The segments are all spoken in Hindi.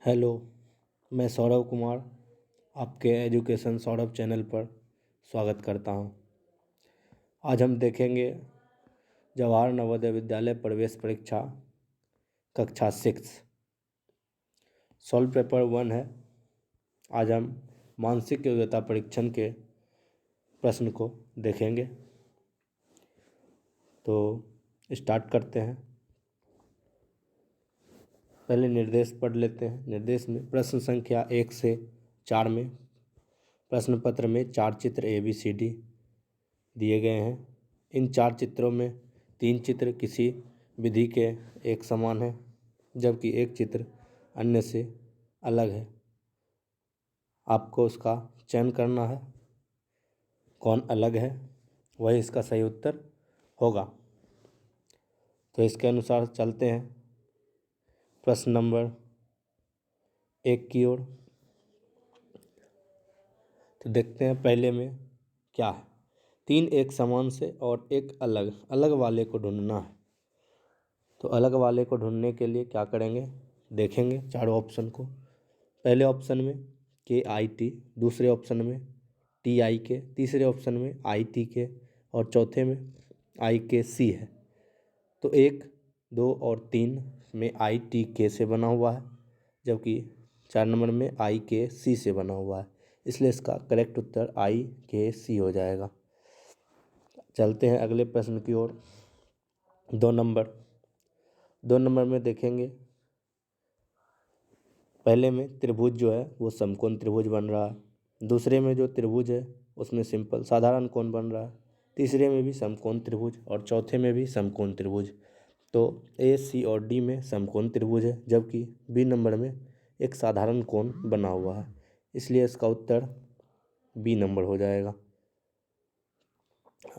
हेलो, मैं सौरभ कुमार आपके एजुकेशन सौरभ चैनल पर स्वागत करता हूं। आज हम देखेंगे जवाहर नवोदय विद्यालय प्रवेश परीक्षा कक्षा 6 सॉल्व पेपर 1 है। आज हम मानसिक योग्यता परीक्षण के प्रश्न को देखेंगे। तो स्टार्ट करते हैं। पहले निर्देश पढ़ लेते हैं। निर्देश में प्रश्न संख्या 1 से 4 में प्रश्न पत्र में 4 चित्र ABCD दिए गए हैं। इन 4 चित्रों में 3 चित्र किसी विधि के एक समान है, जबकि एक चित्र अन्य से अलग है। आपको उसका चयन करना है, कौन अलग है वही इसका सही उत्तर होगा। तो इसके अनुसार चलते हैं प्रश्न नंबर 1 की ओर। तो देखते हैं पहले में क्या है। 3 एक समान से और एक अलग वाले को ढूंढना है। तो अलग वाले को ढूंढने के लिए क्या करेंगे, देखेंगे चारों ऑप्शन को। पहले ऑप्शन में KIT, दूसरे ऑप्शन में TIK, तीसरे ऑप्शन में ITK और चौथे में IKC है। तो 1, 2 और 3 में ITK से बना हुआ है, जबकि 4 नंबर में IKC से बना हुआ है। इसलिए इसका करेक्ट उत्तर IKC हो जाएगा। चलते हैं अगले प्रश्न की ओर। 2 नंबर में देखेंगे, पहले में त्रिभुज जो है वो समकोण त्रिभुज बन रहा है। दूसरे में जो त्रिभुज है उसमें सिंपल साधारण कोण बन रहा है। तीसरे में भी समकोण त्रिभुज और चौथे में भी समकोण त्रिभुज। तो A, C और D में समकोण त्रिभुज है, जबकि B नंबर में एक साधारण कोण बना हुआ है। इसलिए इसका उत्तर B नंबर हो जाएगा।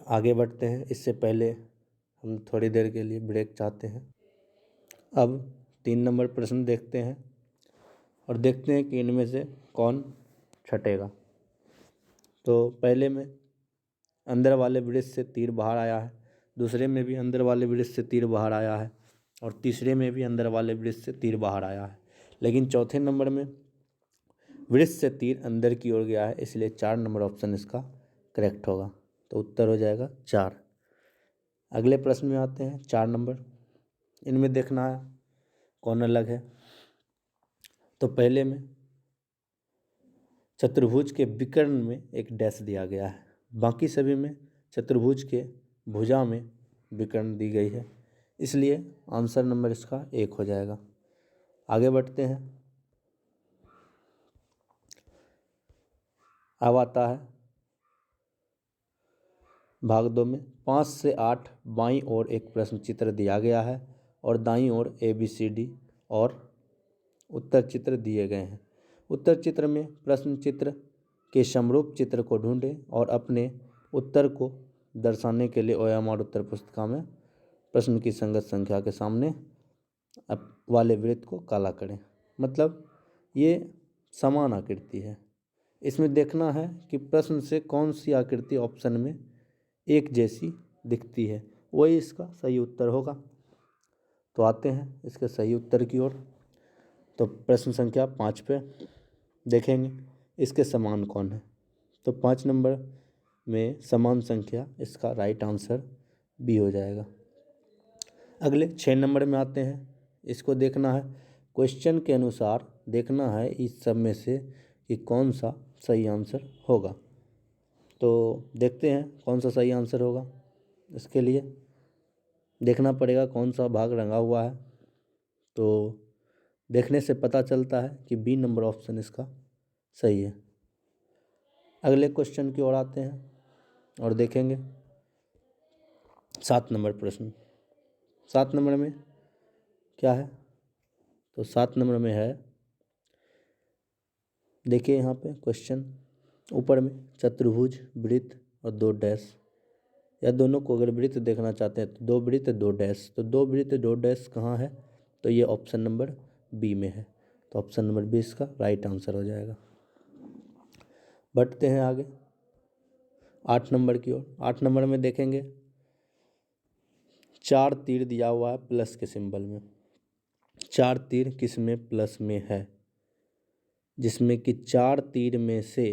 आगे बढ़ते हैं। इससे पहले हम थोड़ी देर के लिए ब्रेक चाहते हैं। अब 3 नंबर प्रश्न देखते हैं और देखते हैं कि इनमें से कौन छटेगा। तो पहले में अंदर वाले वृत्त से तीर बाहर आया है, दूसरे में भी अंदर वाले वृत्त से तीर बाहर आया है और तीसरे में भी अंदर वाले वृत्त से तीर बाहर आया है। लेकिन चौथे नंबर में वृत्त से तीर अंदर की ओर गया है, इसलिए 4 नंबर ऑप्शन इसका करेक्ट होगा। तो उत्तर हो जाएगा 4। अगले प्रश्न में आते हैं। 4 नंबर, इनमें देखना है कौन अलग है। तो पहले में चतुर्भुज के विकर्ण में एक डैश दिया गया है, बाकी सभी में चतुर्भुज के भुजा में विकर्ण दी गई है, इसलिए आंसर नंबर इसका 1 हो जाएगा। आगे बढ़ते हैं। अब आता है भाग 2 में 5 से 8 बाईं ओर एक प्रश्न चित्र दिया गया है और दाईं ओर ABCD और उत्तर चित्र दिए गए हैं। उत्तर चित्र में प्रश्न चित्र के समरूप चित्र को ढूंढें और अपने उत्तर को दर्शाने के लिए OMR उत्तर पुस्तिका में प्रश्न की संगत संख्या के सामने वाले वृत्त को काला करें। मतलब ये समान आकृति है। इसमें देखना है कि प्रश्न से कौन सी आकृति ऑप्शन में एक जैसी दिखती है, वही इसका सही उत्तर होगा। तो आते हैं इसके सही उत्तर की ओर। तो प्रश्न संख्या 5 पे देखेंगे इसके समान कौन है। तो 5 नंबर में समान संख्या, इसका राइट आंसर B हो जाएगा। अगले 6 नंबर में आते हैं। इसको देखना है क्वेश्चन के अनुसार, देखना है इस सब में से कि कौन सा सही आंसर होगा। तो देखते हैं कौन सा सही आंसर होगा। इसके लिए देखना पड़ेगा कौन सा भाग रंगा हुआ है। तो देखने से पता चलता है कि B नंबर ऑप्शन इसका सही है। अगले क्वेश्चन की ओर आते हैं और देखेंगे 7 नंबर प्रश्न। 7 नंबर में क्या है, तो 7 नंबर में है, देखिए यहाँ पे क्वेश्चन ऊपर में चतुर्भुज, वृत्त और 2 डैश, या दोनों को अगर वृत्त देखना चाहते हैं तो 2 वृत्त 2 डैश। तो 2 वृत्त 2 डैश कहाँ है, तो ये ऑप्शन नंबर B में है। तो ऑप्शन नंबर B इसका राइट आंसर हो जाएगा। बढ़ते हैं आगे 8 नंबर की ओर। 8 नंबर में देखेंगे 4 तीर दिया हुआ है प्लस के सिंबल में। 4 तीर किस में प्लस में है, जिसमें कि 4 तीर में से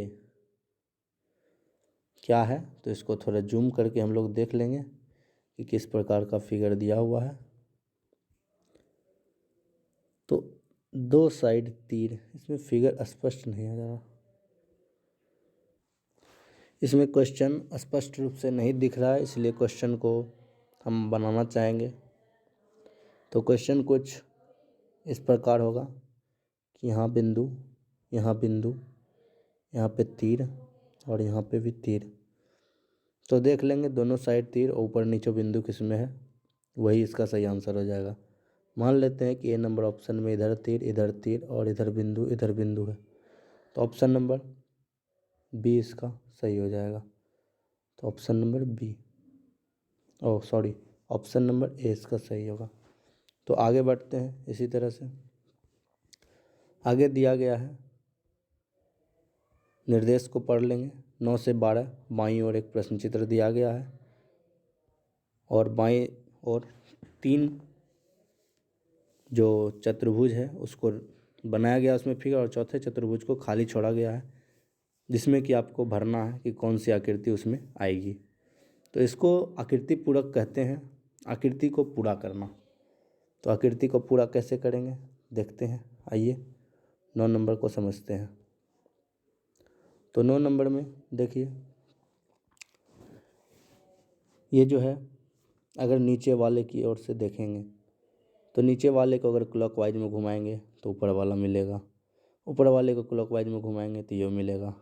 क्या है, तो इसको थोड़ा जूम करके हम लोग देख लेंगे कि किस प्रकार का फिगर दिया हुआ है। तो 2 साइड तीर, इसमें फिगर स्पष्ट नहीं आ रहा, इसमें क्वेश्चन स्पष्ट रूप से नहीं दिख रहा है, इसलिए क्वेश्चन को हम बनाना चाहेंगे। तो क्वेश्चन कुछ इस प्रकार होगा कि यहाँ बिंदु, यहाँ बिंदु, यहाँ पे तीर और यहाँ पे भी तीर। तो देख लेंगे दोनों साइड तीर, ऊपर नीचे बिंदु किस में है, वही इसका सही आंसर हो जाएगा। मान लेते हैं कि ए नंबर ऑप्शन में इधर तीर और इधर बिंदु है, तो ऑप्शन नंबर बी इसका सही हो जाएगा। तो option number B, option number A इसका सही होगा। तो आगे बढ़ते हैं। इसी तरह से आगे दिया गया है, निर्देश को पढ़ लेंगे। 9 से 12 बाईं ओर एक प्रश्न चित्र दिया गया है और बाईं ओर 3 जो चतुर्भुज है उसको बनाया गया उसमें फिगर, और चौथे चतुर्भुज को खाली छोड़ा गया है, जिसमें कि आपको भरना है कि कौन सी आकृति उसमें आएगी। तो इसको आकृति पूरक कहते हैं, आकृति को पूरा करना। तो आकृति को पूरा कैसे करेंगे देखते हैं, आइए 9 नंबर को समझते हैं। तो 9 नंबर में देखिए, ये जो है अगर नीचे वाले की ओर से देखेंगे तो नीचे वाले को अगर क्लॉकवाइज में घुमाएंगे तो ऊपर वाला मिलेगा, ऊपर वाले को क्लॉकवाइज में घुमाएंगे तो ये मिलेगा,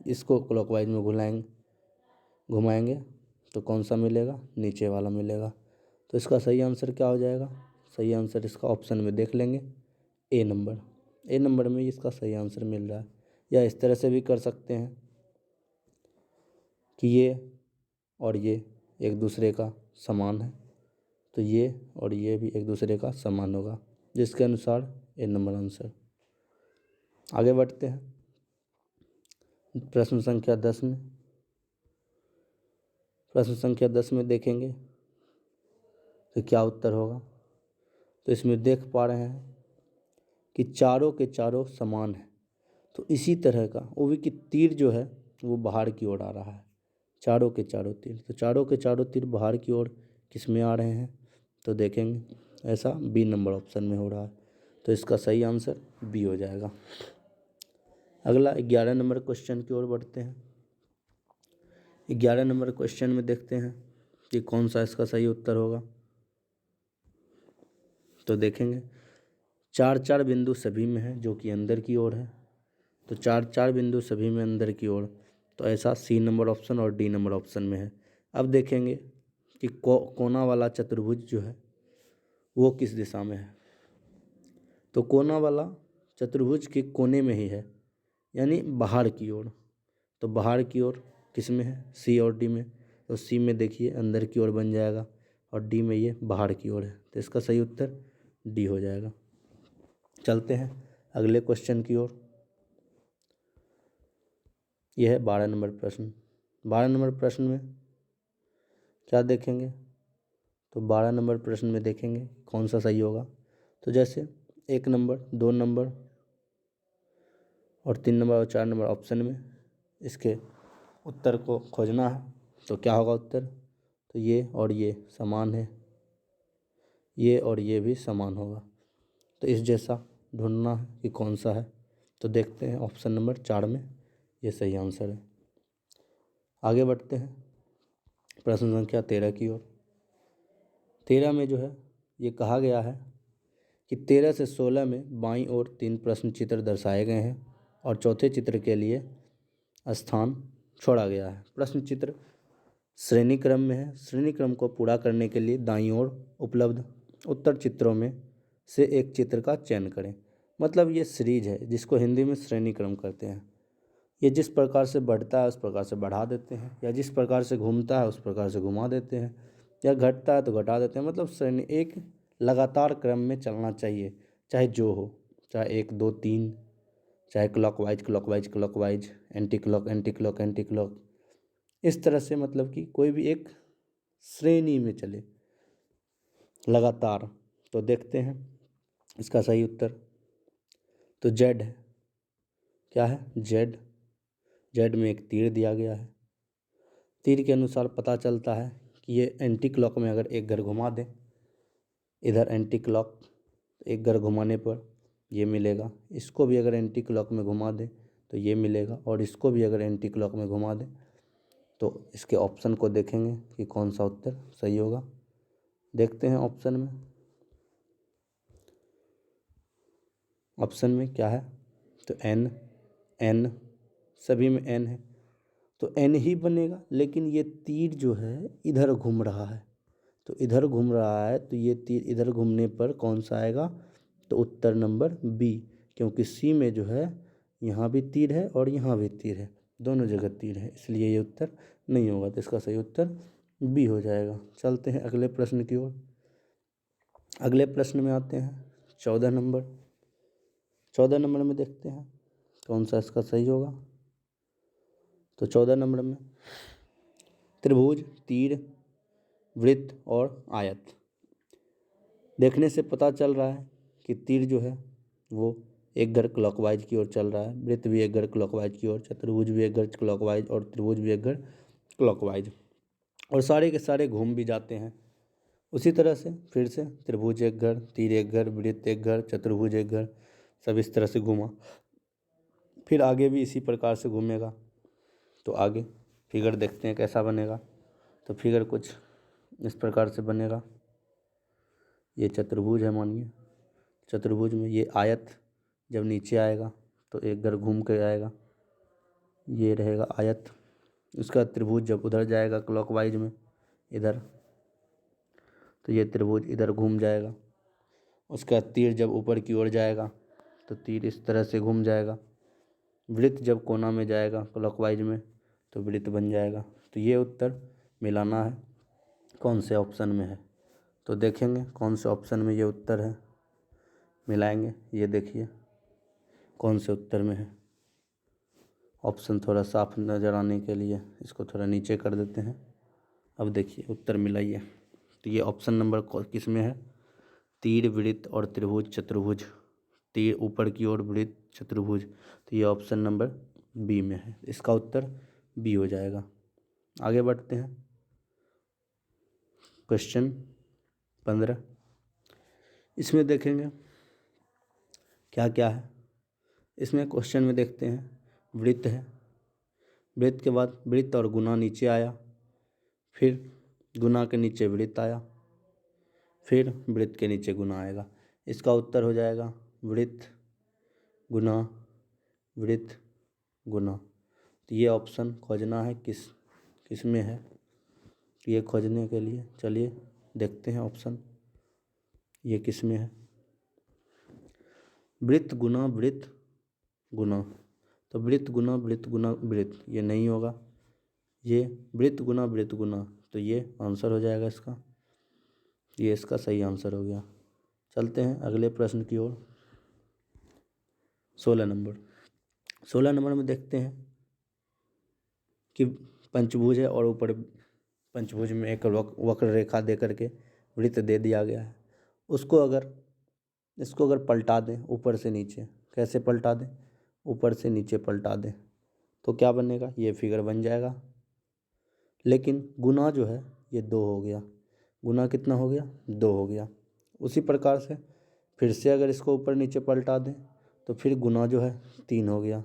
इसको क्लॉकवाइज में घुमाएंगे तो कौन सा मिलेगा, नीचे वाला मिलेगा। तो इसका सही आंसर क्या हो जाएगा, सही आंसर इसका ऑप्शन में देख लेंगे ए नंबर में इसका सही आंसर मिल रहा है। या इस तरह से भी कर सकते हैं कि ये और ये एक दूसरे का समान है, तो ये और ये भी एक दूसरे का समान होगा, जिसके अनुसार ए नंबर आंसर। आगे बढ़ते हैं प्रश्न संख्या 10 में। प्रश्न संख्या 10 में देखेंगे तो क्या उत्तर होगा। तो इसमें देख पा रहे हैं कि चारों के चारों समान है, तो इसी तरह का वो भी कि तीर जो है वो बाहर की ओर आ रहा है, चारों के चारों तीर। तो चारों के चारों तीर बाहर की ओर किस में आ रहे हैं, तो देखेंगे ऐसा बी नंबर ऑप्शन में हो रहा है, तो इसका सही आंसर बी हो जाएगा। अगला 11 नंबर क्वेश्चन की ओर बढ़ते हैं। 11 नंबर क्वेश्चन में देखते हैं कि कौन सा इसका सही उत्तर होगा। तो देखेंगे 4 बिंदु सभी में है जो कि अंदर की ओर है, तो 4 बिंदु सभी में अंदर की ओर, तो ऐसा सी नंबर ऑप्शन और डी नंबर ऑप्शन में है। अब देखेंगे कि कोना वाला चतुर्भुज जो है वो किस दिशा में है। तो कोना वाला चतुर्भुज के कोने में ही है, यानी बाहर की ओर। तो बाहर की ओर किस में है, सी और डी में। तो सी में देखिए अंदर की ओर बन जाएगा और डी में ये बाहर की ओर है, तो इसका सही उत्तर डी हो जाएगा। चलते हैं अगले क्वेश्चन की ओर। यह है 12 नंबर प्रश्न। 12 नंबर प्रश्न में क्या देखेंगे, तो 12 नंबर प्रश्न में देखेंगे कौन सा सही होगा। तो जैसे 1 नंबर, 2 नंबर और 3 नंबर और 4 नंबर ऑप्शन में इसके उत्तर को खोजना है, तो क्या होगा उत्तर, तो ये और ये समान है, ये और ये भी समान होगा, तो इस जैसा ढूंढना है कि कौन सा है। तो देखते हैं ऑप्शन नंबर 4 में ये सही आंसर है। आगे बढ़ते हैं प्रश्न संख्या 13 की ओर। 13 में जो है ये कहा गया है कि 13 से 16 में बाईं ओर 3 प्रश्न चित्र दर्शाए गए हैं और चौथे चित्र के लिए स्थान छोड़ा गया है। प्रश्न चित्र श्रेणी क्रम में है, श्रेणी क्रम को पूरा करने के लिए दाईं ओर उपलब्ध उत्तर चित्रों में से एक चित्र का चयन करें। मतलब ये सीरीज है जिसको हिंदी में श्रेणी क्रम कहते हैं। ये जिस प्रकार से बढ़ता है उस प्रकार से बढ़ा देते हैं, या जिस प्रकार से घूमता है उस प्रकार से घुमा देते हैं, या घटता है तो घटा देते हैं। मतलब श्रेणी एक लगातार क्रम में चलना चाहिए, चाहे जो हो, चाहे 1 2 3, चाहे clockwise clockwise clockwise, anti clock anti clock anti clock, इस तरह से मतलब कि कोई भी एक श्रेणी में चले लगातार। तो देखते हैं इसका सही उत्तर, तो जेड है। क्या है, जेड। जेड में एक तीर दिया गया है। तीर के अनुसार पता चलता है कि ये एंटी क्लॉक में अगर एक घर घुमा दें, इधर एंटी क्लॉक, एक घर घुमाने पर ये मिलेगा। इसको भी अगर एंटी क्लॉक में घुमा दें तो ये मिलेगा, और इसको भी अगर एंटी क्लॉक में घुमा दें तो इसके ऑप्शन को देखेंगे कि कौन सा उत्तर सही होगा। देखते हैं ऑप्शन में। ऑप्शन में क्या है, तो एन, एन, सभी में एन है तो एन ही बनेगा। लेकिन ये तीर जो है इधर घूम रहा है, तो इधर घूम रहा है तो ये तीर इधर घूमने पर कौन सा आएगा, तो उत्तर नंबर बी। क्योंकि सी में जो है यहाँ भी तीर है और यहाँ भी तीर है, दोनों जगह तीर है, इसलिए ये उत्तर नहीं होगा। तो इसका सही उत्तर बी हो जाएगा। चलते हैं अगले प्रश्न की ओर। अगले प्रश्न में आते हैं 14 नंबर। 14 नंबर में देखते हैं कौन सा इसका सही होगा। तो 14 नंबर में त्रिभुज, तीर, वृत्त और आयत। देखने से पता चल रहा है कि तीर जो है वो एक घर क्लॉकवाइज की ओर चल रहा है, वृत्त भी एक घर क्लॉकवाइज की ओर, चतुर्भुज भी एक घर क्लॉकवाइज और त्रिभुज भी एक घर क्लॉकवाइज, और सारे के सारे घूम भी जाते हैं। उसी तरह से फिर से त्रिभुज एक घर, तीर एक घर, वृत्त एक घर, चतुर्भुज एक घर, सब इस तरह से घूमा। फिर आगे भी इसी प्रकार से घूमेगा। तो आगे फिगर देखते हैं कैसा बनेगा। तो फिगर कुछ इस प्रकार से बनेगा। ये चतुर्भुज है मानिए, चतुर्भुज में ये आयत जब नीचे आएगा तो एक घर घूम के आएगा, ये रहेगा आयत। उसका त्रिभुज जब उधर जाएगा क्लॉकवाइज में इधर, तो ये त्रिभुज इधर घूम जाएगा। उसका तीर जब ऊपर की ओर जाएगा तो तीर इस तरह से घूम जाएगा। वृत्त जब कोना में जाएगा क्लॉकवाइज में तो वृत्त बन जाएगा। तो ये उत्तर मिलाना है कौन से ऑप्शन में है। तो देखेंगे कौन से ऑप्शन में ये उत्तर है, मिलाएंगे। ये देखिए कौन से उत्तर में है। ऑप्शन थोड़ा साफ नज़र आने के लिए इसको थोड़ा नीचे कर देते हैं। अब देखिए उत्तर मिलाइए। तो ये ऑप्शन नंबर किस में है, तीर, वृत्त और त्रिभुज, चतुर्भुज। तीर ऊपर की ओर, वृत्त, चतुर्भुज। तो ये ऑप्शन नंबर बी में है, इसका उत्तर बी हो जाएगा। आगे बढ़ते हैं। क्वेश्चन 15, इसमें देखेंगे क्या क्या है। इसमें क्वेश्चन में देखते हैं वृत्त है, वृत्त के बाद वृत्त और गुना नीचे आया, फिर गुना के नीचे वृत्त आया, फिर वृत्त के नीचे गुना आएगा। इसका उत्तर हो जाएगा वृत्त गुना वृत्त गुना। तो ये ऑप्शन खोजना है किस में है। ये खोजने के लिए चलिए देखते हैं ऑप्शन ये किस में है। वृत्त गुना वृत्त गुना, तो वृत्त गुना वृत्त ये नहीं होगा। ये वृत्त गुना, तो ये आंसर हो जाएगा इसका, ये इसका सही आंसर हो गया। चलते हैं अगले प्रश्न की ओर। 16 नंबर। 16 नंबर में देखते हैं कि पंचभुज है और ऊपर पंचभुज में एक वक्र रेखा दे करके वृत्त दे दिया गया है। इसको अगर पलटा दें ऊपर से नीचे, कैसे पलटा दें, ऊपर से नीचे पलटा दें तो क्या बनेगा, ये फिगर बन जाएगा। लेकिन गुना जो है ये 2 हो गया, गुना कितना हो गया, 2 हो गया। उसी प्रकार से फिर से अगर इसको ऊपर नीचे पलटा दें तो फिर गुना जो है 3 हो गया।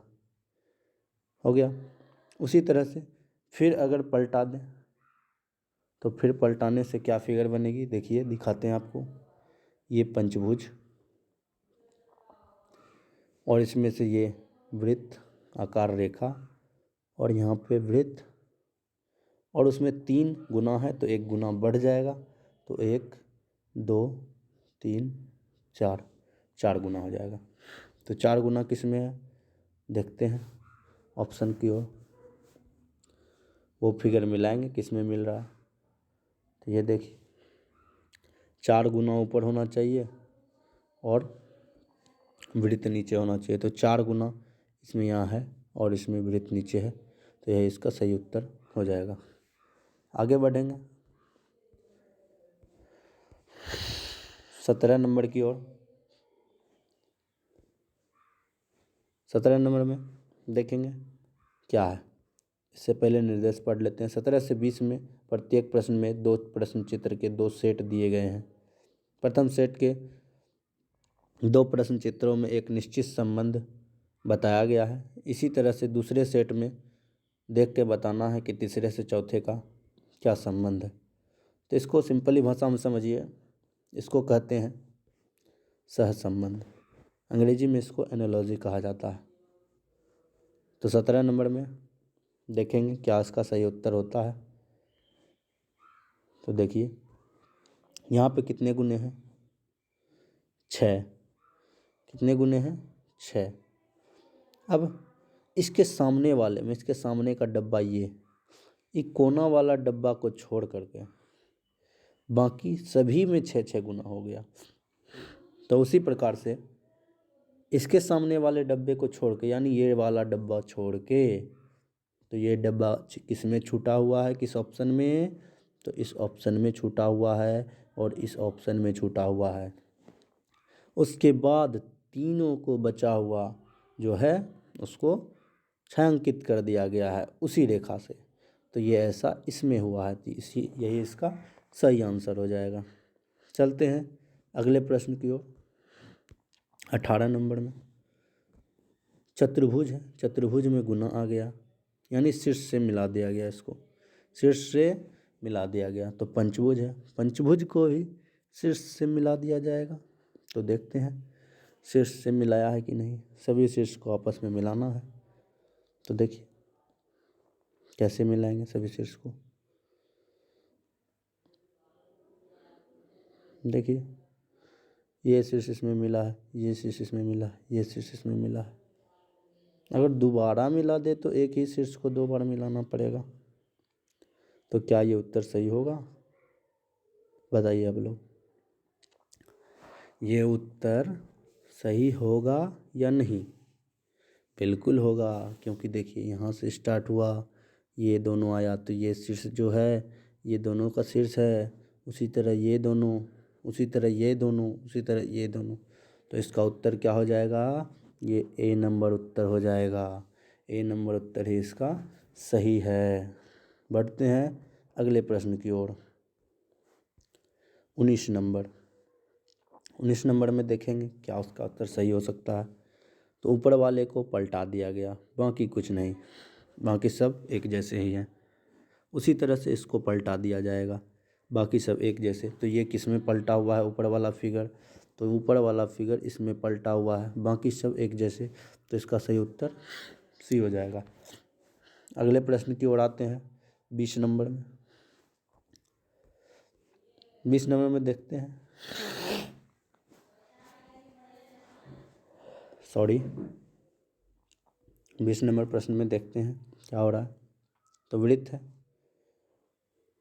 उसी तरह से फिर अगर पलटा दें तो फिर पलटाने से क्या फिगर बनेगी, देखिए दिखाते हैं आपको। ये पंचभुज और इसमें से ये वृत्त आकार रेखा और यहाँ पे वृत्त, और उसमें 3 गुना है तो 1 गुना बढ़ जाएगा। तो 1 2 3 4 गुना हो जाएगा। तो 4 गुना किस में है, देखते हैं ऑप्शन की ओर। वो फिगर मिलाएंगे किस में मिल रहा है। तो ये देखिए 4 गुना ऊपर होना चाहिए और वृत्त नीचे होना चाहिए। तो 4 गुना इसमें यहाँ है और इसमें वृत्त नीचे है, तो यह इसका सही उत्तर हो जाएगा। आगे बढ़ेंगे 17 नंबर की ओर। 17 नंबर में देखेंगे क्या है। इससे पहले निर्देश पढ़ लेते हैं। 17 से 20 में प्रत्येक प्रश्न में 2 प्रश्न चित्र के 2 सेट दिए गए हैं। प्रथम सेट के 2 प्रश्न चित्रों में एक निश्चित संबंध बताया गया है। इसी तरह से दूसरे सेट में देख के बताना है कि तीसरे से चौथे का क्या संबंध है। तो इसको सिंपली भाषा में समझिए, इसको कहते हैं सहसंबंध। अंग्रेजी में इसको एनालॉजी कहा जाता है। तो 17 नंबर में देखेंगे क्या इसका सही उत्तर होता है। तो देखिए यहाँ पे कितने गुने हैं, 6। कितने गुने हैं, 6। अब इसके सामने वाले में, इसके सामने का डब्बा ये कोना वाला डब्बा को छोड़ करके बाकी सभी में 6 गुना हो गया। तो उसी प्रकार से इसके सामने वाले डब्बे को छोड़ के, यानी ये वाला डब्बा छोड़ के, तो ये डब्बा किस में छूटा हुआ है, किस ऑप्शन में, तो इस ऑप्शन में छूटा हुआ है और इस ऑप्शन में छूटा हुआ है। उसके बाद तीनों को बचा हुआ जो है उसको छायांकित कर दिया गया है उसी रेखा से। तो ये ऐसा इसमें हुआ है, इसी यही इसका सही आंसर हो जाएगा। चलते हैं अगले प्रश्न की ओर। 18 नंबर में चतुर्भुज है, चतुर्भुज में गुना आ गया, यानी शीर्ष से मिला दिया गया, इसको शीर्ष से मिला दिया गया। तो पंचभुज है, पंचभुज को भी शीर्ष से मिला दिया जाएगा। तो देखते हैं शीर्ष से मिलाया है कि नहीं। सभी शीर्ष को आपस में मिलाना है। तो देखिए कैसे मिलाएंगे सभी शीर्ष को। देखिए ये शीर्ष इसमें मिला है, ये शीर्ष इसमें मिला है, ये शीर्ष इसमें मिला है। अगर दोबारा मिला दे तो एक ही शीर्ष को 2 बार मिलाना पड़ेगा। तो क्या ये उत्तर सही होगा, बताइए आप लोग। ये उत्तर सही होगा या नहीं? बिल्कुल होगा, क्योंकि देखिए यहाँ से स्टार्ट हुआ, ये दोनों आया, तो ये शीर्ष जो है ये दोनों का शीर्ष है। उसी तरह ये दोनों, उसी तरह ये दोनों, उसी तरह ये दोनों। तो इसका उत्तर क्या हो जाएगा, ये ए नंबर उत्तर हो जाएगा। ए नंबर उत्तर ही इसका सही है। बढ़ते हैं अगले प्रश्न की ओर। 19 नंबर, 19 नंबर में देखेंगे क्या उसका उत्तर सही हो सकता है। तो ऊपर वाले को पलटा दिया गया, बाकी कुछ नहीं, बाकी सब एक जैसे ही हैं। उसी तरह से इसको पलटा दिया जाएगा, बाकी सब एक जैसे। तो ये किस में पलटा हुआ है, ऊपर वाला फिगर, तो ऊपर वाला फिगर इसमें पलटा हुआ है, बाकी सब एक जैसे। तो इसका सही उत्तर सी हो जाएगा। अगले प्रश्न की ओर आते हैं 20 नंबर में। 20 नंबर में देखते हैं, 20 नंबर प्रश्न में देखते हैं क्या हो रहा है। तो वृत्त है,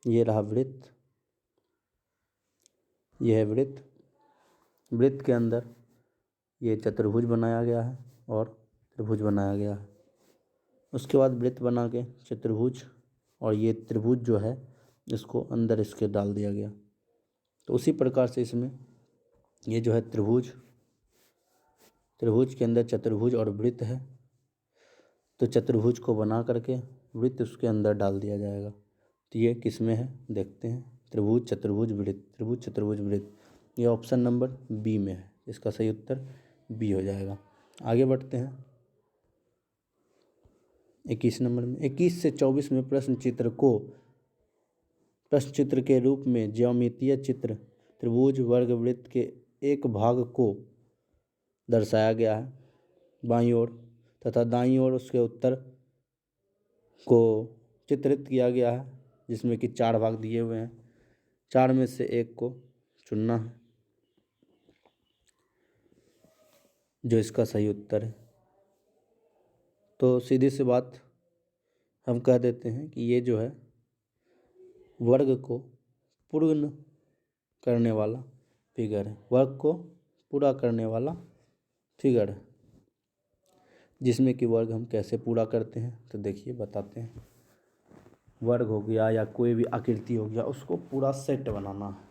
ये रहा वृत्त, ये है वृत्त। वृत्त के अंदर ये चतुर्भुज बनाया गया है और त्रिभुज बनाया गया है। उसके बाद वृत्त बना के चतुर्भुज और ये त्रिभुज जो है इसको अंदर इसके डाल दिया गया। तो उसी प्रकार से इसमें ये जो है त्रिभुज, त्रिभुज के अंदर चतुर्भुज और वृत्त है। तो चतुर्भुज को बना करके वृत्त उसके अंदर डाल दिया जाएगा। तो ये किस में है देखते हैं, त्रिभुज चतुर्भुज वृत्त, त्रिभुज चतुर्भुज वृत्त। ये ऑप्शन नंबर बी में है, इसका सही उत्तर बी हो जाएगा। आगे बढ़ते हैं 21 नंबर में। 21 से 24 में प्रश्न चित्र को, प्रश्न चित्र के रूप में ज्यामितीय चित्र त्रिभुज वर्ग वृत्त के एक भाग को दर्शाया गया है बाईं ओर, तथा दाईं ओर उसके उत्तर को चित्रित किया गया है, जिसमें कि 4 भाग दिए हुए हैं। 4 में से एक को चुनना है जो इसका सही उत्तर है। तो सीधी सी बात हम कह देते हैं कि ये जो है वर्ग को पूर्ण करने वाला फिगर है, वर्ग को पूरा करने वाला फिगर है। जिसमें कि वर्ग हम कैसे पूरा करते हैं, तो देखिए बताते हैं। वर्ग हो गया या कोई भी आकृति हो गया, उसको पूरा सेट बनाना है।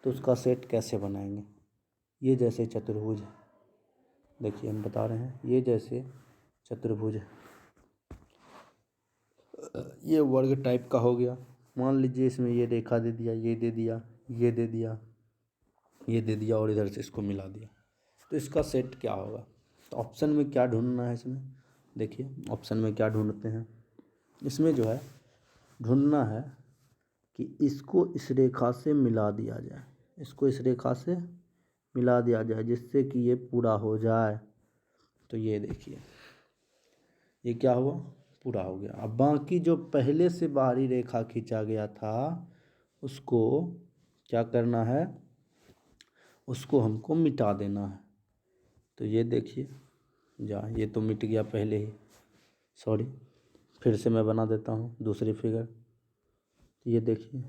तो उसका सेट कैसे बनाएंगे, ये जैसे चतुर्भुज है, देखिए हम बता रहे हैं, ये जैसे चतुर्भुज। ये वर्ग टाइप का हो गया। मान लीजिए इसमें ये रेखा दे दिया, ये दे दिया, ये दे दिया, ये दे दिया और इधर से इसको मिला दिया, तो इसका सेट क्या होगा? तो ऑप्शन में क्या ढूंढना है इसमें? देखिए ऑप्शन में क्या ढूंढते हैं, इसमें जो है ढूंढना है कि इसको इस रेखा से मिला दिया जाए, इसको इस रेखा से मिला दिया जाए जिससे कि ये पूरा हो जाए। तो ये देखिए ये क्या हुआ, पूरा हो गया। अब बाकी जो पहले से बाहरी रेखा खींचा गया था उसको क्या करना है, उसको हमको मिटा देना है। तो ये देखिए ये तो मिट गया पहले ही, सॉरी, फिर से मैं बना देता हूँ दूसरी फिगर। तो ये देखिए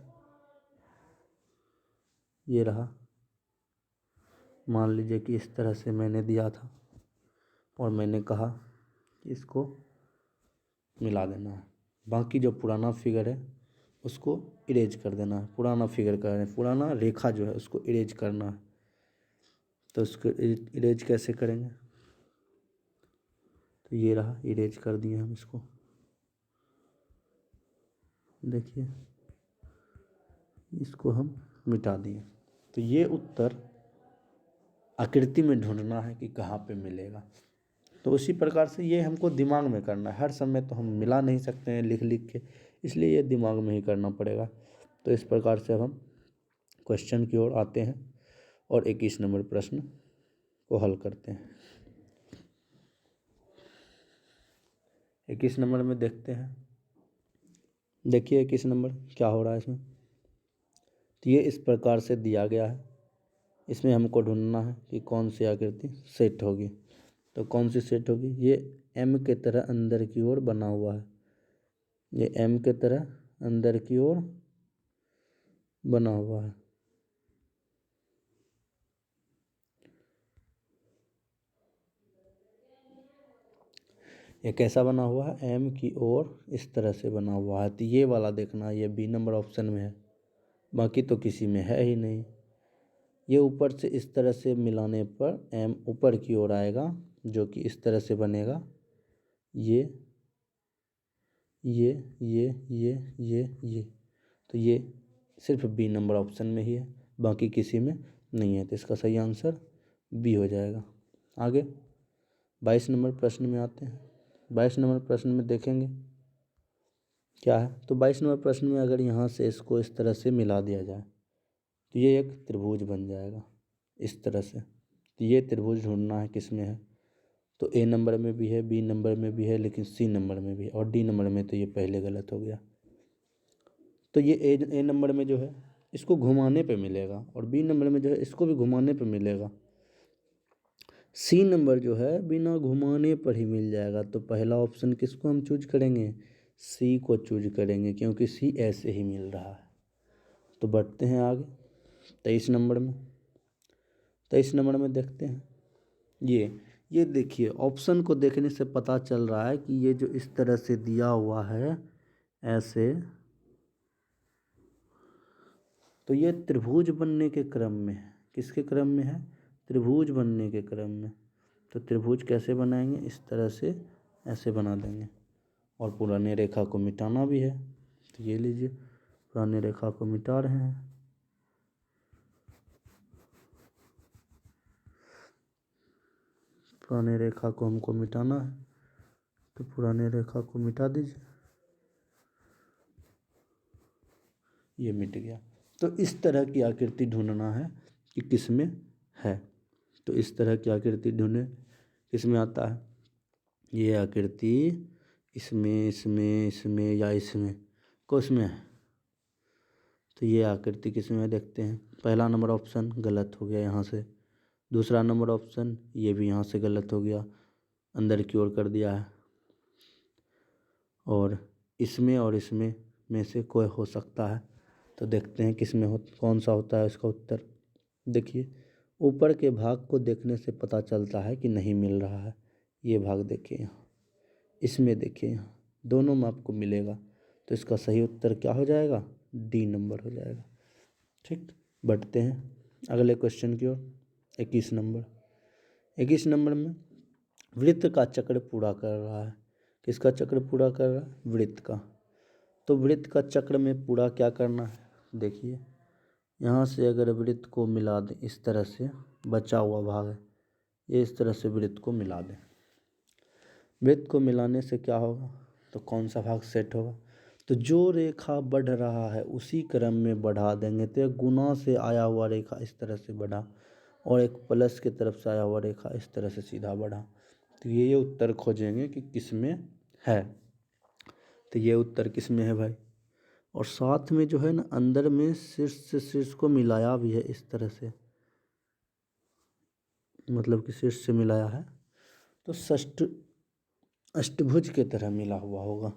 ये रहा, मान लीजिए कि इस तरह से मैंने दिया था और मैंने कहा कि इसको मिला देना है। बाकी जो पुराना फिगर है उसको इरेज कर देना है, पुराना फिगर का है, पुराना रेखा जो है उसको इरेज करना है। तो उसको इरेज कैसे करेंगे? तो ये रहा, इरेज कर दिए हम इसको। देखिए इसको हम मिटा दिए। तो ये उत्तर आकृति में ढूंढना है कि कहाँ पे मिलेगा। तो उसी प्रकार से ये हमको दिमाग में करना है, हर समय तो हम मिला नहीं सकते हैं लिख लिख के, इसलिए ये दिमाग में ही करना पड़ेगा। तो इस प्रकार से अब हम क्वेश्चन की ओर आते हैं और 21 नंबर प्रश्न को हल करते हैं। 21 नंबर में देखते हैं, देखिए 21 नंबर क्या हो रहा है इसमें। तो ये इस प्रकार से दिया गया है, इसमें हमको ढूंढना है कि कौन सी आकृति सेट होगी। तो कौन सी सेट होगी? ये एम के तरह अंदर की ओर बना हुआ है, ये एम के तरह अंदर की ओर बना हुआ है। ये कैसा बना हुआ है? एम की ओर इस तरह से बना हुआ है। तो ये वाला देखना, ये बी नंबर ऑप्शन में है, बाकी तो किसी में है ही नहीं। ये ऊपर से इस तरह से मिलाने पर एम ऊपर की ओर आएगा जो कि इस तरह से बनेगा, ये ये ये ये ये। तो ये सिर्फ बी नंबर ऑप्शन में ही है, बाकी किसी में नहीं है। तो इसका सही आंसर बी हो जाएगा। आगे 22 नंबर प्रश्न में आते हैं। 22 नंबर प्रश्न में देखेंगे क्या है। तो 22 नंबर प्रश्न में अगर यहाँ से इसको इस तरह से मिला दिया जाए तो ये एक त्रिभुज बन जाएगा इस तरह से। तो ये त्रिभुज ढूंढना है किस में है। तो ए नंबर में भी है, बी नंबर में भी है, लेकिन सी नंबर में भी है, और डी नंबर में तो ये पहले गलत हो गया। तो ये ए नंबर में जो है इसको घुमाने पे मिलेगा, और बी नंबर में जो है इसको भी घुमाने पे मिलेगा। सी नंबर जो है बिना घुमाने पर ही मिल जाएगा। तो पहला ऑप्शन किसको हम चूज करेंगे? सी को चूज करेंगे, क्योंकि सी ऐसे ही मिल रहा है। तो बढ़ते हैं आगे 23 नंबर में। 23 नंबर में देखते हैं, ये देखिए ऑप्शन को देखने से पता चल रहा है कि ये जो इस तरह से दिया हुआ है ऐसे, तो ये त्रिभुज बनने के क्रम में है। किसके क्रम में है? त्रिभुज बनने के क्रम में। तो त्रिभुज कैसे बनाएंगे? इस तरह से ऐसे बना देंगे, और पुराने रेखा को मिटाना भी है। तो ये लीजिए पुराने रेखा को मिटा रहे हैं। पुराने रेखा को हमको मिटाना है, तो पुराने रेखा को मिटा दीजिए, ये मिट गया। तो इस तरह की आकृति ढूंढना है कि किस में है। तो इस तरह की आकृति ढूंढे किस में आता है। ये आकृति इसमें इसमें इसमें या इसमें किस में है। तो ये आकृति किस में है देखते हैं। पहला नंबर ऑप्शन गलत हो गया यहाँ से, दूसरा नंबर ऑप्शन ये भी यहाँ से गलत हो गया, अंदर की ओर कर दिया है, और इसमें में से कोई हो सकता है। तो देखते हैं किस में कौन सा होता है इसका उत्तर। देखिए ऊपर के भाग को देखने से पता चलता है कि नहीं मिल रहा है। ये भाग देखिए यहाँ, इसमें देखिए यहाँ, दोनों में आपको मिलेगा। तो इसका सही उत्तर क्या हो जाएगा? डी नंबर हो जाएगा। ठीक, बढ़ते हैं अगले क्वेश्चन की ओर। 21 नंबर में वृत्त का चक्र पूरा कर रहा है। किसका चक्र पूरा कर रहा है? वृत्त का। तो वृत्त का चक्र में पूरा क्या करना है? देखिए यहाँ से अगर वृत्त को मिला दें, इस तरह से बचा हुआ भाग है, ये इस तरह से वृत्त को मिला दें। वृत्त को मिलाने से क्या होगा? तो कौन सा भाग सेट होगा? तो जो रेखा बढ़ रहा है उसी क्रम में बढ़ा देंगे। तो एक गुना से आया हुआ रेखा इस तरह से बढ़ा और एक प्लस की तरफ से आया हुआ रेखा इस तरह से सीधा बढ़ा। तो ये उत्तर खोजेंगे कि किस में है। तो ये उत्तर किस में है भाई? और साथ में जो है ना, अंदर में शीर्ष से शीर्ष को मिलाया भी है इस तरह से, मतलब कि शीर्ष से मिलाया है तो षष्ठ अष्टभुज के तरह मिला हुआ होगा।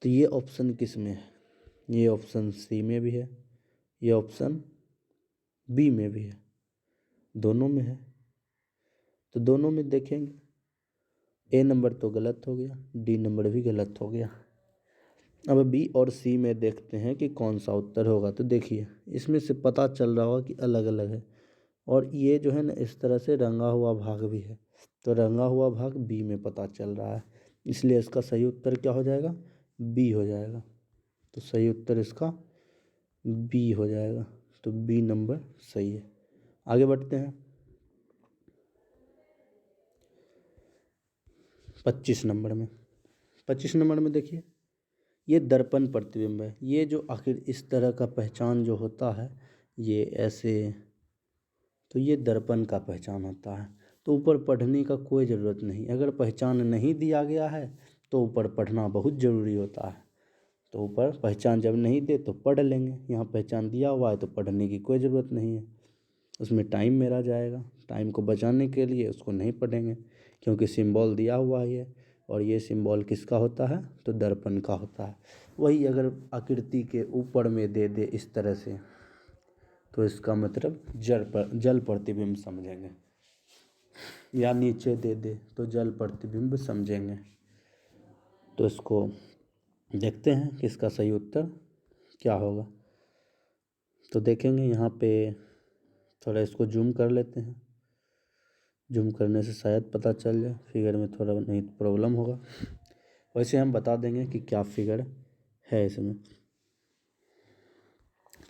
तो ये ऑप्शन किस में है? ये ऑप्शन सी में भी है, ये ऑप्शन बी में भी है, दोनों में है। तो दोनों में देखेंगे, ए नंबर तो गलत हो गया, डी नंबर भी गलत हो गया। अब बी और सी में देखते हैं कि कौन सा उत्तर होगा। तो देखिए इसमें से पता चल रहा होगा कि अलग अलग है, और ये जो है ना इस तरह से रंगा हुआ भाग भी है। तो रंगा हुआ भाग बी में पता चल रहा है, इसलिए इसका सही उत्तर क्या हो जाएगा? बी हो जाएगा। तो सही उत्तर इसका बी हो जाएगा। तो बी नंबर सही है। आगे बढ़ते हैं 25 नंबर में। 25 नंबर में देखिए ये दर्पण प्रतिबिंब है। ये जो आखिर इस तरह का पहचान जो होता है, ये ऐसे, तो ये दर्पण का पहचान होता है। तो ऊपर पढ़ने का कोई ज़रूरत नहीं, अगर पहचान नहीं दिया गया है तो ऊपर पढ़ना बहुत ज़रूरी होता है। तो ऊपर पहचान जब नहीं दे तो पढ़ लेंगे, यहाँ पहचान दिया हुआ है तो पढ़ने की कोई ज़रूरत नहीं है, उसमें टाइम मेरा जाएगा। टाइम को बचाने के लिए उसको नहीं पढ़ेंगे, क्योंकि सिंबल दिया हुआ है और ये सिंबल किसका होता है? तो दर्पण का होता है। वही अगर आकृति के ऊपर में दे दे इस तरह से, तो इसका मतलब जल प्रतिबिंब समझेंगे, या नीचे दे दे तो जल प्रतिबिंब समझेंगे। तो इसको देखते हैं कि इसका सही उत्तर क्या होगा। तो देखेंगे यहाँ पे, थोड़ा इसको जूम कर लेते हैं, जूम करने से शायद पता चल जाए, फिगर में थोड़ा नहीं प्रॉब्लम होगा। वैसे हम बता देंगे कि क्या फिगर है इसमें।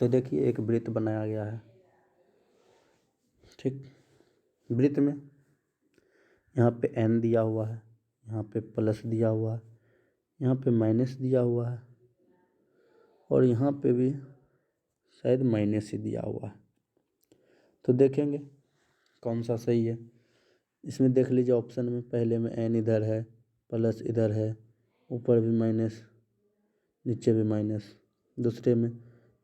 तो देखिए एक वृत्त बनाया गया है, ठीक। वृत्त में यहाँ पे n दिया हुआ है, यहाँ पे प्लस दिया हुआ है, यहाँ पे माइनस दिया हुआ है, और यहाँ पे भी शायद माइनस ही दिया हुआ है। तो देखेंगे कौन सा सही है। इसमें देख लीजिए ऑप्शन में, पहले में n इधर है, प्लस इधर है, ऊपर भी माइनस, नीचे भी माइनस। दूसरे में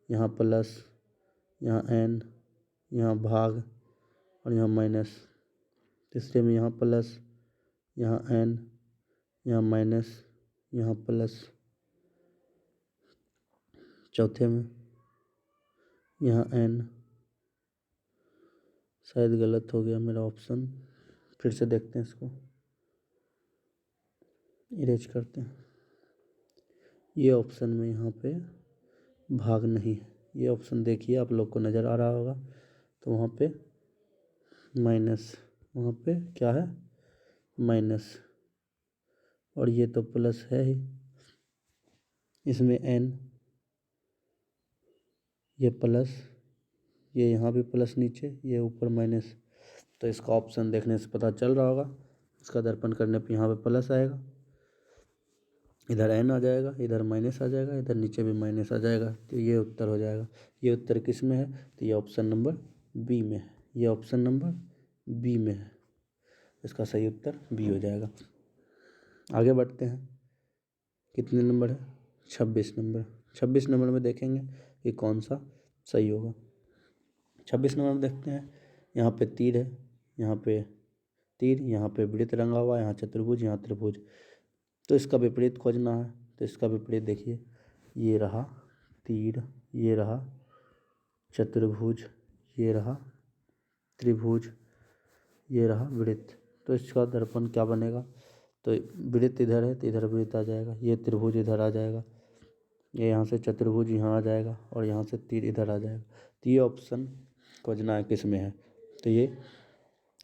यहाँ प्लस, यहाँ n, यहाँ भाग और यहाँ माइनस। तीसरे में यहाँ प्लस, यहाँ n, यहाँ माइनस, यहाँ प्लस। चौथे में यहाँ n, शायद गलत हो गया मेरा ऑप्शन, फिर से देखते हैं, इसको इरेज करते हैं। ये ऑप्शन में यहाँ पे भाग नहीं है, ये ऑप्शन देखिए आप लोग को नज़र आ रहा होगा। तो वहाँ पे माइनस, वहाँ पे क्या है? माइनस, और ये तो प्लस है ही। इसमें n, ये प्लस, ये यहाँ भी प्लस नीचे, ये ऊपर माइनस। तो इसका ऑप्शन देखने से पता चल रहा होगा, इसका दर्पण करने पे यहाँ पे प्लस आएगा, इधर n आ जाएगा, इधर माइनस आ जाएगा, इधर नीचे भी माइनस आ जाएगा। तो ये उत्तर हो जाएगा। ये उत्तर किस में है? तो ये ऑप्शन नंबर बी में है, ये ऑप्शन नंबर बी में है। इसका सही उत्तर बी हो जाएगा। आगे बढ़ते हैं, कितने नंबर है? 26 नंबर। 26 नंबर में देखेंगे कि कौन सा सही होगा। 26 नंबर में देखते हैं, यहाँ पे तीर है, यहाँ पे तीर, यहाँ पे वृत्त रंगा हुआ है, यहाँ चतुर्भुज, यहाँ त्रिभुज। तो इसका विपरीत खोजना है। तो इसका विपरीत देखिए, ये रहा तीर, ये रहा चतुर्भुज, ये रहा त्रिभुज, ये रहा वृत्त। तो इसका दर्पण क्या बनेगा? तो वृत्त इधर है तो इधर वृत्त आ जाएगा, ये त्रिभुज इधर आ जाएगा, ये यहाँ से चतुर्भुज यहाँ आ जाएगा, और यहाँ से तीर इधर आ जाएगा। तो ये ऑप्शन खोजना है किस में है। तो ये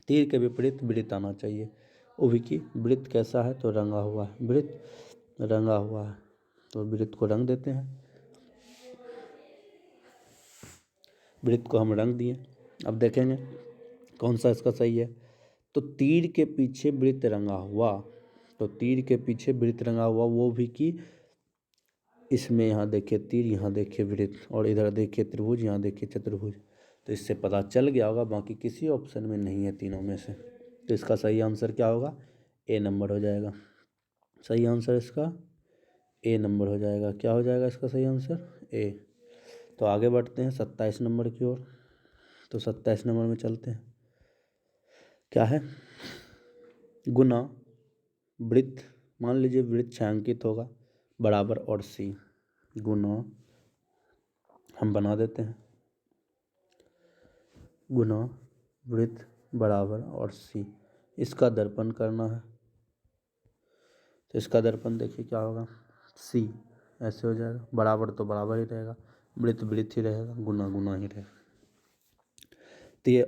तीर के विपरीत वृत्त आना चाहिए। उभी वृत्त कैसा है, तो रंगा हुआ है, वृत्त रंगा हुआ है, तो वृत्त को रंग देते हैं। वृत्त को हम रंग दिए। अब देखेंगे कौन सा इसका सही है। तो तीर के पीछे वृत्त रंगा हुआ, तो तीर के पीछे वृत्त रंगा हुआ, वो भी कि इसमें यहाँ देखिए तीर, यहाँ देखिए वृत्त, और इधर देखिए त्रिभुज, यहाँ देखिए चतुर्भुज। तो इससे पता चल गया होगा, बाकी किसी ऑप्शन में नहीं है तीनों में से। तो इसका सही आंसर क्या होगा, ए नंबर हो जाएगा। सही आंसर इसका ए नंबर हो जाएगा। क्या हो जाएगा इसका सही आंसर, ए। तो आगे बढ़ते हैं 27 नंबर की ओर। तो 27 नंबर में चलते हैं। क्या है, गुना वृत्त, मान लीजिए वृत्त छायांकित होगा बराबर और सी, गुना हम बना देते हैं, गुना वृत्त बराबर और सी, इसका दर्पण करना है। तो इसका दर्पण देखिए क्या होगा, सी, ऐसे हो जाएगा। बराबर तो बराबर ही रहेगा, वृत्त वृत्त ही रहेगा, गुना गुना ही रहेगा। तो ये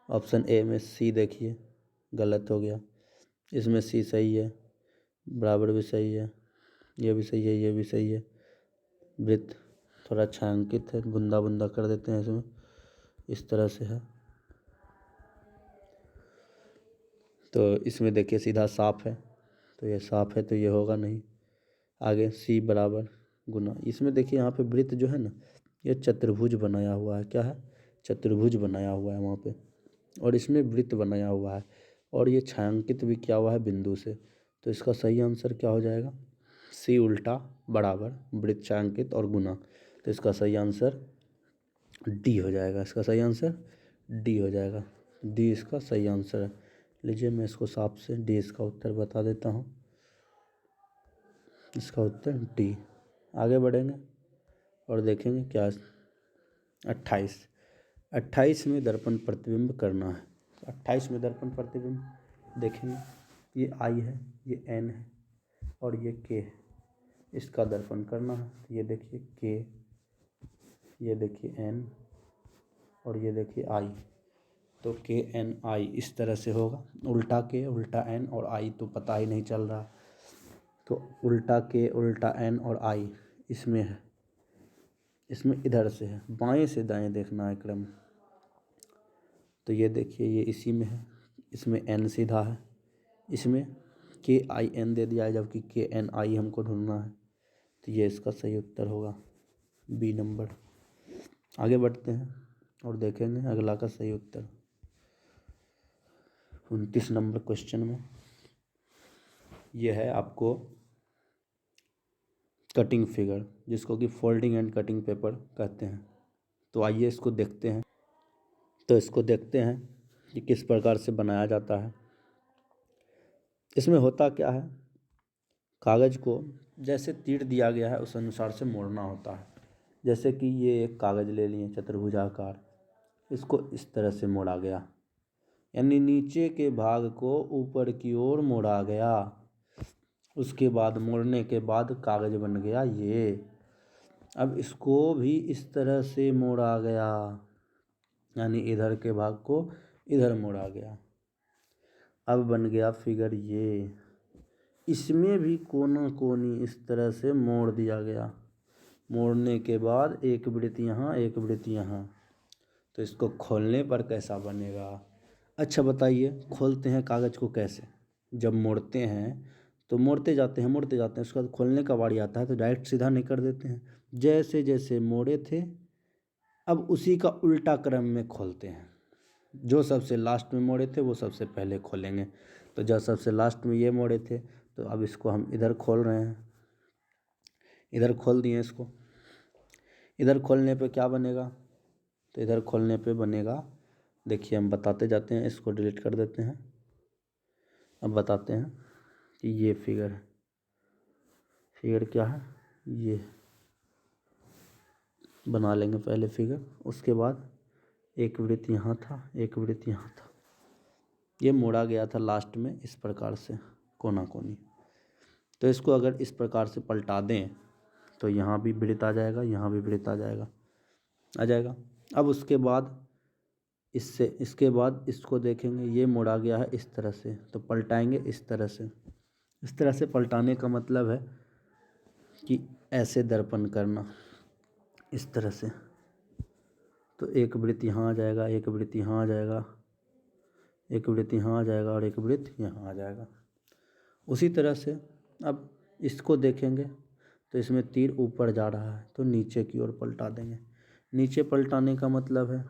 ऑप्शन ए में सी देखिए गलत हो गया, इसमें सी सही है, बराबर भी सही है, ये भी सही है, ये भी सही है। वृत्त थोड़ा छायांकित है, बुंदा बुंदा कर देते हैं इसमें, इस तरह से है। तो इसमें देखिए सीधा साफ है, तो ये साफ है, तो ये होगा नहीं। आगे सी बराबर गुना, इसमें देखिए यहाँ पे वृत्त जो है ना, ये चतुर्भुज बनाया हुआ है। क्या है, चतुर्भुज बनाया हुआ है वहाँ पे, और इसमें वृत्त बनाया हुआ है, और ये छायांकित भी किया हुआ है बिंदु से। तो इसका सही आंसर क्या हो जाएगा, सी उल्टा बराबर वृत्त छायांकित और गुना। तो इसका सही आंसर डी हो जाएगा। इसका सही आंसर डी हो जाएगा। डी इसका सही आंसर है। लीजिए मैं इसको साफ से डी इसका उत्तर बता देता हूँ, इसका उत्तर डी। आगे बढ़ेंगे और देखेंगे क्या 28 में दर्पण प्रतिबिंब करना है। 28 में दर्पण प्रतिबिंब देखेंगे, ये आई है, ये एन है, और ये के है, इसका दर्पण करना है। ये देखिए के, ये देखिए एन, और ये देखिए आई। तो के एन आई इस तरह से होगा। उल्टा के उल्टा एन और आई तो पता ही नहीं चल रहा, तो उल्टा के उल्टा एन और आई इसमें है, इसमें इधर से है, बाएं से दाएं देखना है क्रम। तो ये देखिए ये इसी में है, इसमें एन सीधा है, इसमें के आई एन दे दिया है, जबकि के एन आई हमको ढूंढना है। तो ये इसका सही उत्तर होगा, बी नंबर। आगे बढ़ते हैं और देखेंगे अगला का सही उत्तर। 29 नंबर क्वेश्चन में ये है आपको कटिंग फिगर, जिसको कि फोल्डिंग एंड कटिंग पेपर कहते हैं। तो आइए इसको देखते हैं। तो इसको देखते हैं कि किस प्रकार से बनाया जाता है। इसमें होता क्या है, कागज़ को जैसे तीर दिया गया है उस अनुसार से मोड़ना होता है। जैसे कि ये एक कागज़ ले लिए चतुर्भुजाकार, इसको इस तरह से मोड़ा गया, यानी नीचे के भाग को ऊपर की ओर मोड़ा गया। उसके बाद मोड़ने के बाद कागज़ बन गया ये। अब इसको भी इस तरह से मोड़ा गया, यानी इधर के भाग को इधर मोड़ा गया। अब बन गया फिगर ये। इसमें भी कोना कोनी इस तरह से मोड़ दिया गया। मोड़ने के बाद एक वृत्त यहाँ, एक वृत्त यहाँ। तो इसको खोलने पर कैसा बनेगा। अच्छा बताइए, खोलते हैं कागज़ को कैसे। जब मोड़ते हैं तो मोड़ते जाते हैं उसके बाद खोलने का बारी आता है तो डायरेक्ट सीधा नहीं कर देते हैं। जैसे जैसे मोड़े थे अब उसी का उल्टा क्रम में खोलते हैं। जो सबसे लास्ट में मोड़े थे वो सबसे पहले खोलेंगे। तो जब सबसे लास्ट में ये मोड़े थे तो अब इसको हम इधर खोल रहे हैं, इधर खोल दिए इसको। इधर खोलने पे क्या बनेगा, तो इधर खोलने पे बनेगा, देखिए हम बताते जाते हैं, इसको डिलीट कर देते हैं। अब बताते हैं कि ये फिगर है। फिगर क्या है, ये बना लेंगे पहले फिगर। उसके बाद एक वृत्त यहाँ था, एक वृत्त यहाँ था, ये मोड़ा गया था लास्ट में इस प्रकार से कोना कोनी। तो इसको अगर इस प्रकार से पलटा दें तो यहाँ भी वृत्त आ जाएगा, यहाँ भी वृत्त आ जाएगा। अब उसके बाद इससे इसके बाद इसको देखेंगे, ये मुड़ा गया है इस तरह से, तो पलटाएंगे इस तरह से। इस तरह से पलटाने का मतलब है कि ऐसे दर्पण करना, इस तरह से। तो एक वृत्त यहाँ आ जाएगा, एक वृत्त यहाँ आ जाएगा, एक वृत्त यहाँ आ जाएगा और एक वृत्त यहाँ आ जाएगा। उसी तरह से अब इसको देखेंगे तो इसमें तीर ऊपर जा रहा है, तो नीचे की ओर पलटा देंगे। नीचे पलटाने का मतलब है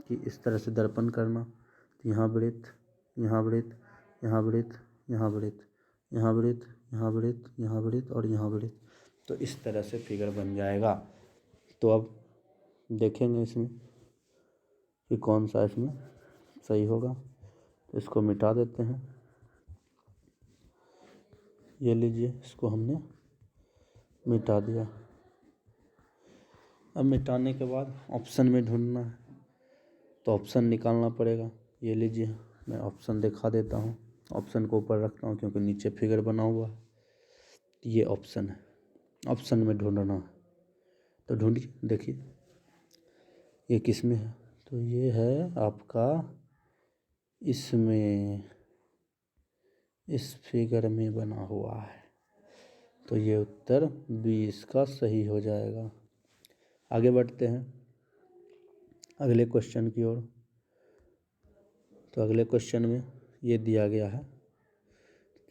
कि इस तरह से दर्पण करना, तो यहाँ वृत्त, यहाँ वृत्त, यहाँ वृत्त, यहाँ वृत्त, यहाँ वृत्त, यहाँ वृत्त, यहाँ वृत्त और यहाँ वृत्त। तो इस तरह से फिगर बन जाएगा। तो अब देखेंगे इसमें कि कौन सा इसमें सही होगा। तो इसको मिटा देते हैं, ये लीजिए, इसको हमने मिटा दिया। अब मिटाने के बाद ऑप्शन में ढूंढना है, तो ऑप्शन निकालना पड़ेगा। ये लीजिए, मैं ऑप्शन दिखा देता हूँ। ऑप्शन को ऊपर रखता हूँ क्योंकि नीचे फिगर बना हुआ है। ये ऑप्शन है, ऑप्शन में ढूंढना है। तो ढूंढिए, देखिए ये किस में है। तो ये है आपका इसमें, इस फिगर में बना हुआ है। तो ये उत्तर 20 का सही हो जाएगा। आगे बढ़ते हैं अगले क्वेश्चन की ओर। तो अगले क्वेश्चन में ये दिया गया है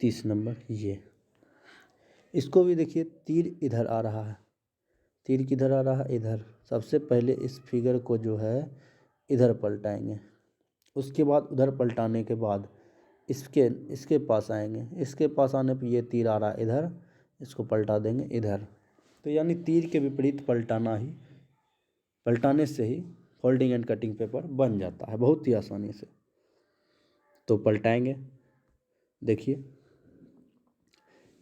30 नंबर। ये इसको भी देखिए, तीर इधर आ रहा है। तीर किधर आ रहा है? इधर। सबसे पहले इस फिगर को जो है इधर पलटाएंगे, उसके बाद उधर पलटाने के बाद इसके पास आएंगे। इसके पास आने पर ये तीर आ रहा है इधर, इसको पलटा देंगे इधर। तो यानी तीर के विपरीत पलटाने से ही फोल्डिंग एंड कटिंग पेपर बन जाता है बहुत ही आसानी से। तो पलटाएंगे, देखिए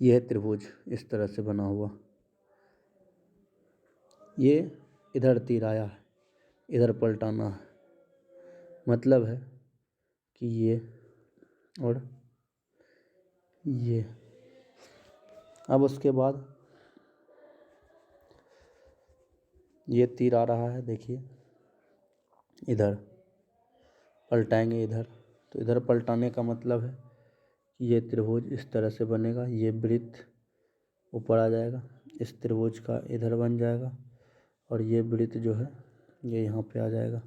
यह है त्रिभुज, इस तरह से बना हुआ। ये इधर तीर आया है, इधर पलटाना है, मतलब है कि ये और ये। अब उसके बाद ये तीर आ रहा है, देखिए इधर पलटाएंगे इधर। तो इधर पलटाने का मतलब है कि ये त्रिभुज इस तरह से बनेगा। ये वृत्त ऊपर आ जाएगा, इस त्रिभुज का इधर बन जाएगा और ये वृत्त जो है ये यहाँ पे आ जाएगा।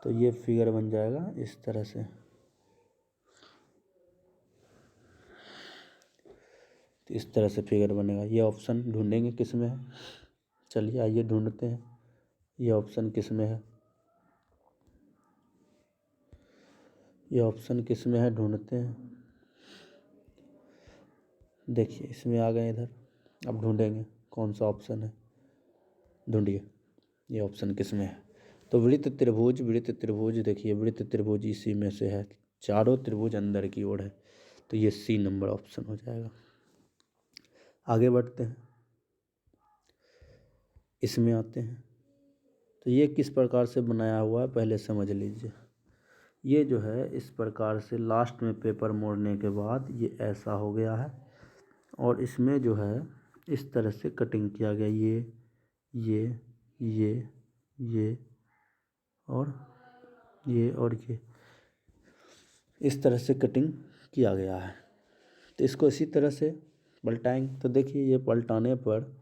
तो ये फिगर बन जाएगा इस तरह से। तो इस तरह से फिगर बनेगा। ये ऑप्शन ढूंढेंगे किस में है। चलिए आइए ढूंढते हैं ये ऑप्शन किस में है। ये ऑप्शन किस में है ढूंढते हैं। देखिए इसमें आ गए इधर। अब ढूंढेंगे कौन सा ऑप्शन है, ढूंढिए ये ऑप्शन किस में है। तो वृत्त त्रिभुज, वृत्त त्रिभुज, देखिए वृत्त त्रिभुज इसी में से है, चारों त्रिभुज अंदर की ओर है। तो ये सी नंबर ऑप्शन हो जाएगा। आगे बढ़ते हैं, इसमें आते हैं। तो ये किस प्रकार से बनाया हुआ है पहले समझ लीजिए। ये जो है इस प्रकार से लास्ट में पेपर मोड़ने के बाद ये ऐसा हो गया है और इसमें जो है इस तरह से कटिंग किया गया। ये और ये इस तरह से कटिंग किया गया है। तो इसको इसी तरह से पलटाएंगे। तो देखिए ये पलटाने पर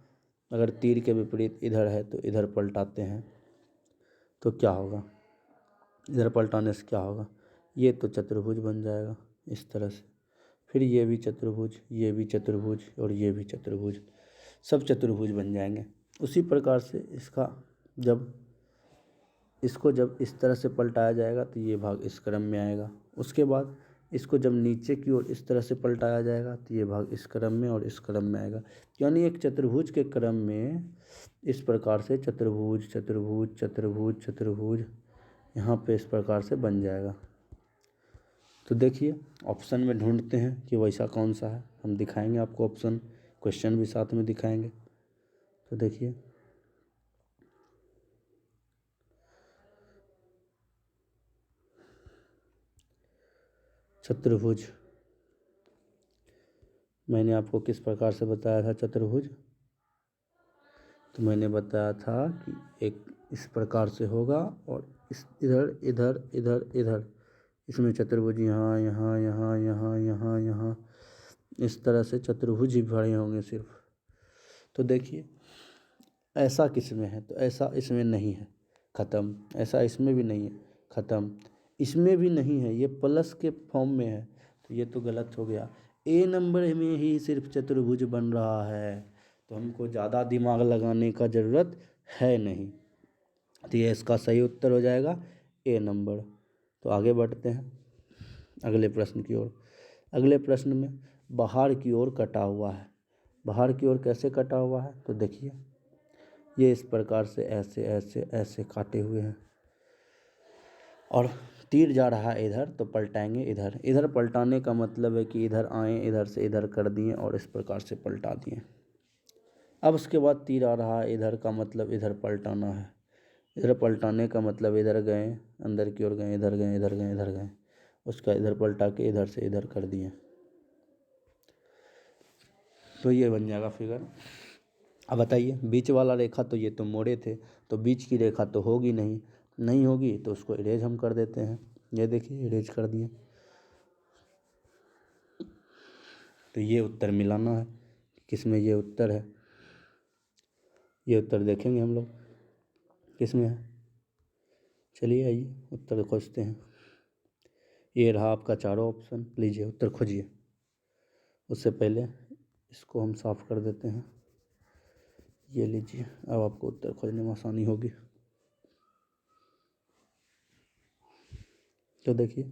अगर तीर के विपरीत इधर है तो इधर पलटाते हैं तो क्या होगा, इधर पलटाने से क्या होगा, ये तो चतुर्भुज बन जाएगा इस तरह से। फिर ये भी चतुर्भुज, ये भी चतुर्भुज और ये भी चतुर्भुज, सब चतुर्भुज बन जाएंगे। उसी प्रकार से इसको जब इस तरह से पलटाया जाएगा तो ये भाग इस क्रम में आएगा। उसके बाद इसको जब नीचे की ओर इस तरह से पलटाया जाएगा तो ये भाग इस क्रम में और इस क्रम में आएगा। यानी एक चतुर्भुज के क्रम में इस प्रकार से चतुर्भुज चतुर्भुज चतुर्भुज चतुर्भुज यहाँ पे इस प्रकार से बन जाएगा। तो देखिए ऑप्शन में ढूंढते हैं कि वैसा कौन सा है। हम दिखाएंगे आपको ऑप्शन, क्वेश्चन भी साथ में दिखाएंगे। तो देखिए चतुर्भुज, मैंने आपको किस प्रकार से बताया था चतुर्भुज। तो मैंने बताया था कि एक इस प्रकार से होगा और इस इधर इधर इधर इधर, इसमें चतुर्भुज यहाँ यहाँ यहाँ यहाँ यहाँ यहाँ, इस तरह से चतुर्भुज ही भरे होंगे सिर्फ। तो देखिए ऐसा किस में है, तो ऐसा इसमें नहीं है, ख़त्म। ऐसा इसमें भी नहीं है, ख़त्म। इसमें भी नहीं है, ये प्लस के फॉर्म में है, तो ये तो गलत हो गया। ए नंबर में ही सिर्फ चतुर्भुज बन रहा है, तो हमको ज़्यादा दिमाग लगाने का ज़रूरत है नहीं। तो ये इसका सही उत्तर हो जाएगा ए नंबर। तो आगे बढ़ते हैं अगले प्रश्न की ओर। अगले प्रश्न में बाहर की ओर कटा हुआ है। बाहर की ओर कैसे कटा हुआ है, तो देखिए ये इस प्रकार से ऐसे ऐसे ऐसे काटे हुए हैं, और तीर जा रहा है इधर, तो पलटाएंगे इधर। इधर पलटाने का मतलब है कि इधर आए, इधर से इधर कर दिए और इस प्रकार से पलटा दिए। अब उसके बाद तीर आ रहा है इधर, का मतलब इधर पलटाना है। इधर पलटाने का मतलब इधर गए, अंदर की ओर गए, इधर गए, इधर गए, इधर गए, उसका इधर पलटा के इधर से इधर कर दिए, तो ये बन जाएगा फिगर। अब बताइए बीच वाला रेखा, तो ये तो मोड़े थे, तो बीच की रेखा तो होगी नहीं, नहीं होगी तो उसको इरेज हम कर देते हैं। ये देखिए इरेज कर दिए। तो ये उत्तर मिलाना है, किस में ये उत्तर है। ये उत्तर देखेंगे हम लोग किस में है। चलिए आइए उत्तर खोजते हैं। ये रहा आपका चारों ऑप्शन, लीजिए उत्तर खोजिए। उससे पहले इसको हम साफ कर देते हैं। ये लीजिए, अब आपको उत्तर खोजने में आसानी होगी। तो देखिए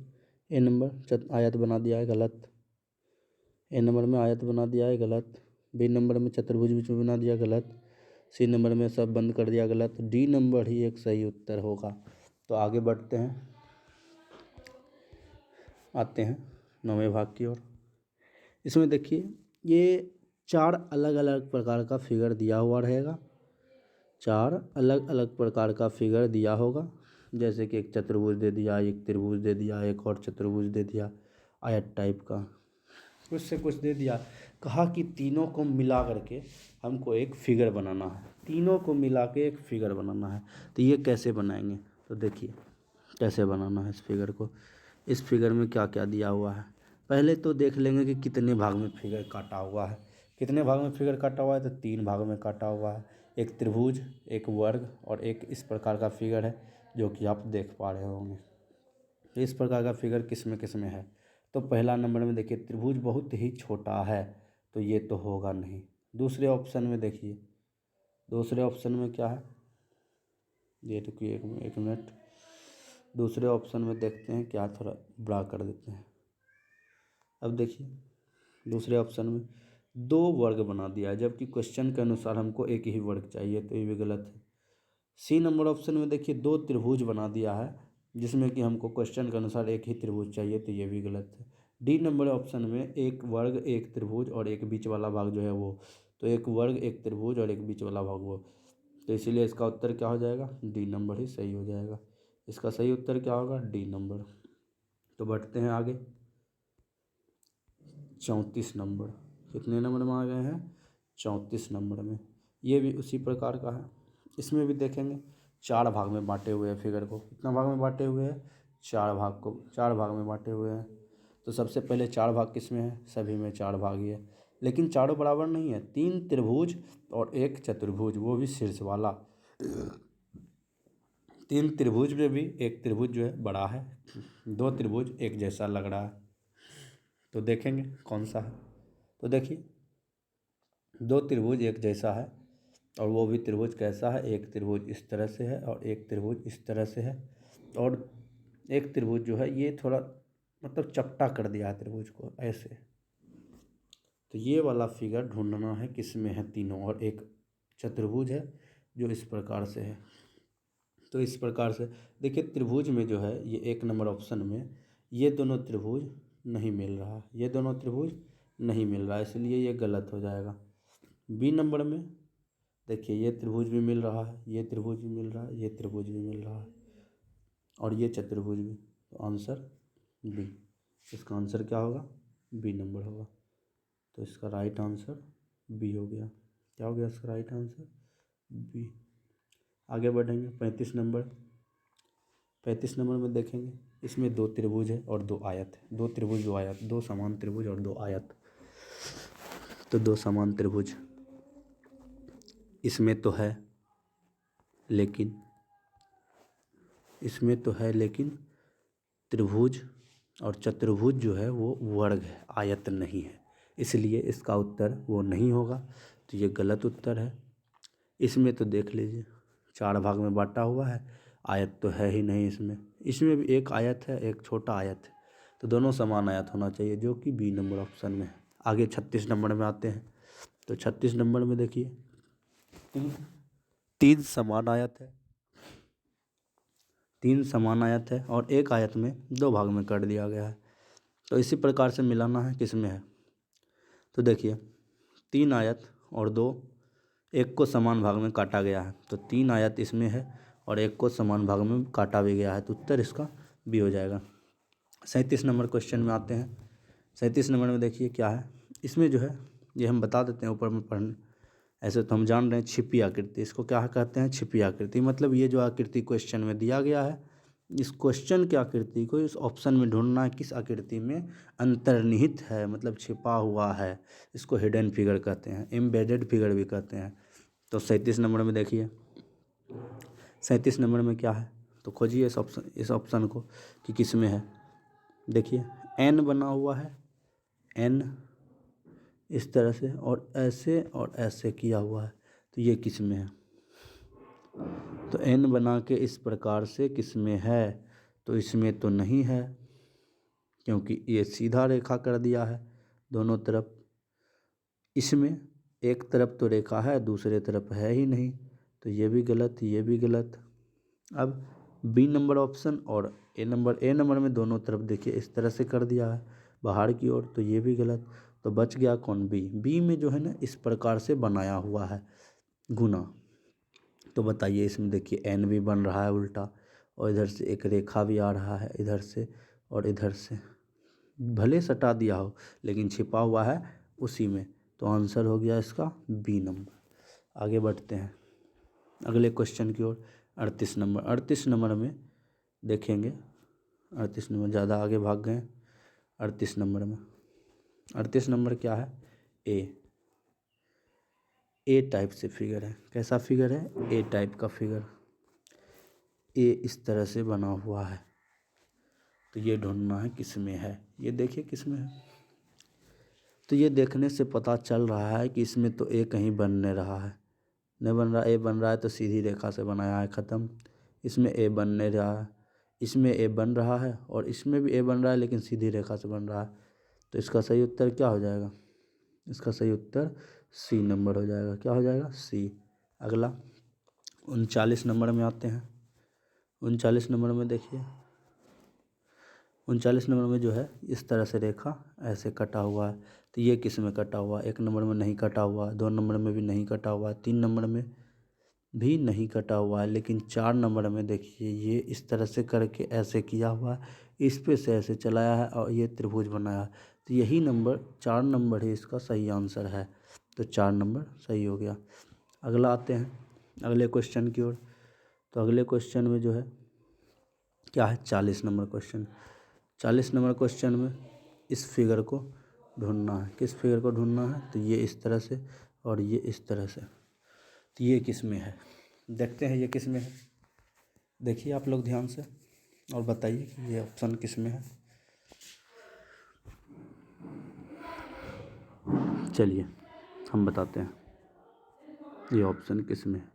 ए नंबर आयत बना दिया है, गलत। ए नंबर में आयत बना दिया है, गलत। बी नंबर में चतुर्भुज बीच में बना दिया, गलत। सी नंबर में सब बंद कर दिया, गलत। डी नंबर ही एक सही उत्तर होगा। तो आगे बढ़ते हैं, आते हैं 9वें भाग की ओर। इसमें देखिए ये 4 अलग अलग प्रकार का फिगर दिया हुआ रहेगा। 4 अलग अलग प्रकार का फिगर दिया होगा, जैसे कि एक चतुर्भुज दे दिया, एक त्रिभुज दे दिया, एक और चतुर्भुज दे दिया, आयत टाइप का कुछ से कुछ दे दिया। कहा कि तीनों को मिला करके हमको एक फिगर बनाना है, तीनों को मिला के एक फिगर बनाना है। तो ये कैसे बनाएंगे, तो देखिए कैसे बनाना है इस फिगर को। इस फिगर में क्या क्या दिया हुआ है, पहले तो देख लेंगे कि कितने भाग में फिगर काटा हुआ है। कितने भाग में फिगर काटा हुआ है, तो 3 भाग में काटा हुआ है। एक त्रिभुज, एक वर्ग और एक इस प्रकार का फिगर है, जो कि आप देख पा रहे होंगे। तो इस प्रकार का फिगर किस में है, तो पहला नंबर में देखिए त्रिभुज बहुत ही छोटा है, तो ये तो होगा नहीं। दूसरे ऑप्शन में देखिए, दूसरे ऑप्शन में क्या है, ये तो कि एक मिनट, दूसरे ऑप्शन में देखते हैं क्या, थोड़ा बड़ा कर देते हैं। अब देखिए दूसरे ऑप्शन में 2 वर्ग बना दिया है, जबकि क्वेश्चन के अनुसार हमको एक ही वर्ग चाहिए, तो ये भी गलत है। सी नंबर ऑप्शन में देखिए 2 त्रिभुज बना दिया है, जिसमें कि हमको क्वेश्चन के अनुसार एक ही त्रिभुज चाहिए, तो ये भी गलत है। डी नंबर ऑप्शन में एक वर्ग, एक त्रिभुज और एक बीच वाला भाग जो है वो, तो एक वर्ग, एक त्रिभुज और एक बीच वाला भाग वो, तो इसीलिए इसका उत्तर क्या हो जाएगा, डी नंबर ही सही हो जाएगा। इसका सही उत्तर क्या होगा, डी नंबर। तो बढ़ते हैं आगे 34 नंबर। कितने नंबर में आ गए हैं, 34 नंबर में। ये भी उसी प्रकार का है, इसमें भी देखेंगे 4 भाग में बांटे हुए हैं फिगर को। कितना भाग में बांटे हुए हैं, 4 भाग में बांटे हुए हैं। तो सबसे पहले 4 भाग किस में है, सभी में 4 भाग ही है, लेकिन चारों बराबर नहीं है। 3 त्रिभुज और एक चतुर्भुज, वो भी शीर्ष वाला। 3 त्रिभुज में भी एक त्रिभुज जो है बड़ा है, 2 त्रिभुज एक जैसा लग रहा है, तो देखेंगे कौन सा है। तो देखिए 2 त्रिभुज एक जैसा है, और वो भी त्रिभुज कैसा है, एक त्रिभुज इस तरह से है और एक त्रिभुज इस तरह से है, और एक त्रिभुज जो है ये थोड़ा मतलब चपटा कर दिया है त्रिभुज को ऐसे। तो ये वाला फिगर ढूंढना है किस में है तीनों, और एक चतुर्भुज है जो इस प्रकार से है। तो इस प्रकार से देखिए त्रिभुज में जो है ये 1 नंबर ऑप्शन में ये दोनों त्रिभुज नहीं मिल रहा, ये दोनों त्रिभुज नहीं मिल रहा, इसलिए ये गलत हो जाएगा। बी नंबर में देखिए ये त्रिभुज भी मिल रहा है, ये त्रिभुज भी मिल रहा है, ये त्रिभुज भी मिल रहा है, और ये चतुर्भुज भी, तो आंसर बी। इसका आंसर क्या होगा, बी नंबर होगा। तो इसका राइट आंसर बी हो गया। क्या हो गया इसका राइट आंसर, बी। आगे बढ़ेंगे 35 नंबर। 35 नंबर में देखेंगे, इसमें 2 त्रिभुज है और 2 आयत है। 2 त्रिभुज 2 आयत, 2 समान त्रिभुज और 2 आयत। तो 2 समान त्रिभुज इसमें तो है, लेकिन त्रिभुज और चतुर्भुज जो है वो वर्ग है, आयत नहीं है, इसलिए इसका उत्तर वो नहीं होगा। तो ये गलत उत्तर है। इसमें तो देख लीजिए 4 भाग में बांटा हुआ है, आयत तो है ही नहीं इसमें। इसमें भी एक आयत है, एक छोटा आयत है, तो दोनों समान आयत होना चाहिए, जो कि बी नंबर ऑप्शन में है। आगे 36 नंबर में आते हैं। तो 36 नंबर में देखिए 3 समान आयत है, 3 समान आयत है और एक आयत में 2 भाग में काट दिया गया है। तो इसी प्रकार से मिलाना है किस में है। तो देखिए 3 आयत और 2, एक को समान भाग में काटा गया है, तो 3 आयत इसमें है और एक को समान भाग में काटा भी गया है, तो उत्तर इसका बी हो जाएगा। 37 नंबर क्वेश्चन में आते हैं। 37 नंबर में देखिए क्या है, इसमें जो है ये हम बता देते हैं ऊपर में पढ़ने, ऐसे तो हम जान रहे हैं छिपी आकृति, इसको क्या कहते हैं, छिपी आकृति। मतलब ये जो आकृति क्वेश्चन में दिया गया है, इस क्वेश्चन की आकृति को इस ऑप्शन में ढूंढना है किस आकृति में अंतर्निहित है, मतलब छिपा हुआ है। इसको हिडन फिगर कहते हैं, एम्बेडेड फिगर भी कहते हैं। तो 37 नंबर में देखिए 37 नंबर में क्या है, तो खोजिए इस ऑप्शन को कि किस में है। देखिए एन बना हुआ है, एन इस तरह से और ऐसे किया हुआ है, तो ये किस में है। तो एन बना के इस प्रकार से किस में है, तो इसमें तो नहीं है, क्योंकि ये सीधा रेखा कर दिया है दोनों तरफ। इसमें एक तरफ तो रेखा है, दूसरे तरफ है ही नहीं, तो ये भी गलत, ये भी गलत। अब बी नंबर ऑप्शन और ए नंबर में दोनों तरफ देखिए इस तरह से कर दिया है बाहर की ओर, तो ये भी गलत। तो बच गया कौन, बी में जो है ना इस प्रकार से बनाया हुआ है गुना। तो बताइए इसमें देखिए एन भी बन रहा है उल्टा, और इधर से एक रेखा भी आ रहा है इधर से और इधर से, भले सटा दिया हो लेकिन छिपा हुआ है उसी में। तो आंसर हो गया इसका बी नंबर। आगे बढ़ते हैं अगले क्वेश्चन की ओर। 38 नंबर में देखेंगे, 38 नंबर ज़्यादा आगे भाग गए। 38 नंबर क्या है, ए टाइप से फिगर है। कैसा फिगर है, ए टाइप का फिगर। ए इस तरह से बना हुआ है, तो ये ढूंढना है किस में है। ये देखिए किस में है, तो ये देखने से पता चल रहा है कि इसमें तो ए कहीं बन नहीं रहा है, नहीं बन रहा। ए बन रहा है तो सीधी रेखा से बनाया है, ख़त्म। इसमें ए बन नहीं रहा है, इसमें ए बन रहा है और इसमें भी ए बन रहा है, लेकिन सीधी रेखा से बन रहा है। तो इसका सही उत्तर क्या हो जाएगा, इसका सही उत्तर सी नंबर हो जाएगा। क्या हो जाएगा, सी। अगला 39 नंबर में आते हैं। 39 नंबर में देखिए 39 नंबर में जो है इस तरह से रेखा ऐसे कटा हुआ है, तो ये किस में कटा हुआ है। 1 नंबर में नहीं कटा हुआ, 2 नंबर में भी नहीं कटा हुआ, 3 नंबर में भी नहीं कटा हुआ है, लेकिन 4 नंबर में देखिए ये इस तरह से करके ऐसे किया हुआ है, इस पे से ऐसे चलाया है और ये त्रिभुज बनाया है। तो यही नंबर 4 नंबर ही इसका सही आंसर है। तो 4 नंबर सही हो गया। अगला आते हैं अगले क्वेश्चन की ओर। तो अगले क्वेश्चन में जो है क्या है, 40 नंबर क्वेश्चन। 40 नंबर क्वेश्चन में इस फिगर को ढूंढना है। किस फिगर को ढूंढना है, तो ये इस तरह से और ये इस तरह से। तो ये किस में है, देखते हैं ये किस में है। देखिए आप लोग ध्यान से और बताइए कि ये ऑप्शन किस में है। चलिए हम बताते हैं ये ऑप्शन किस में है।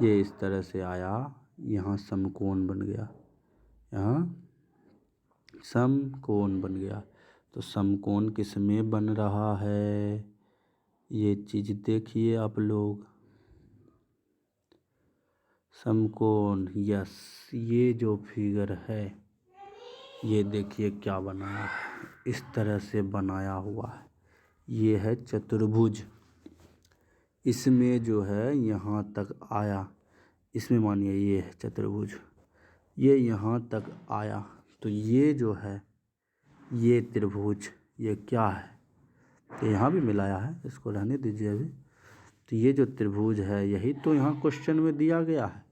ये इस तरह से आया, यहाँ समकोण बन गया, यहाँ समकोण बन गया। तो समकोण किस में बन रहा है, ये चीज़ देखिए आप लोग। समकोण, यस, ये जो फिगर है ये देखिए क्या बनाया है, इस तरह से बनाया हुआ है। ये है चतुर्भुज, इसमें जो है यहाँ तक आया, इसमें मानिए ये है चतुर्भुज, ये यहाँ तक आया, तो ये जो है ये त्रिभुज, ये क्या है, तो यहाँ भी मिलाया है, इसको रहने दीजिए अभी। तो ये जो त्रिभुज है यही तो यहाँ क्वेश्चन में दिया गया है,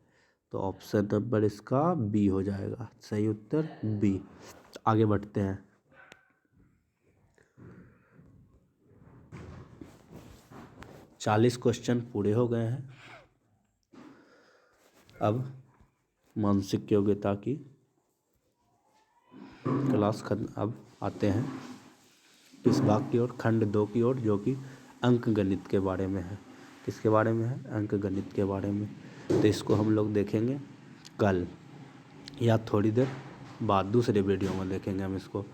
तो ऑप्शन नंबर इसका बी हो जाएगा, सही उत्तर बी। आगे बढ़ते हैं। 40 क्वेश्चन पूरे हो गए हैं। अब मानसिक योग्यता की क्लास खत्म। अब आते हैं किस भाग की ओर, खंड 2 की ओर, जो कि अंक गणित के बारे में है। किसके बारे में है? अंक गणित के बारे में। तो इसको हम लोग देखेंगे कल या थोड़ी देर बाद, दूसरे वीडियो में देखेंगे हम इसको।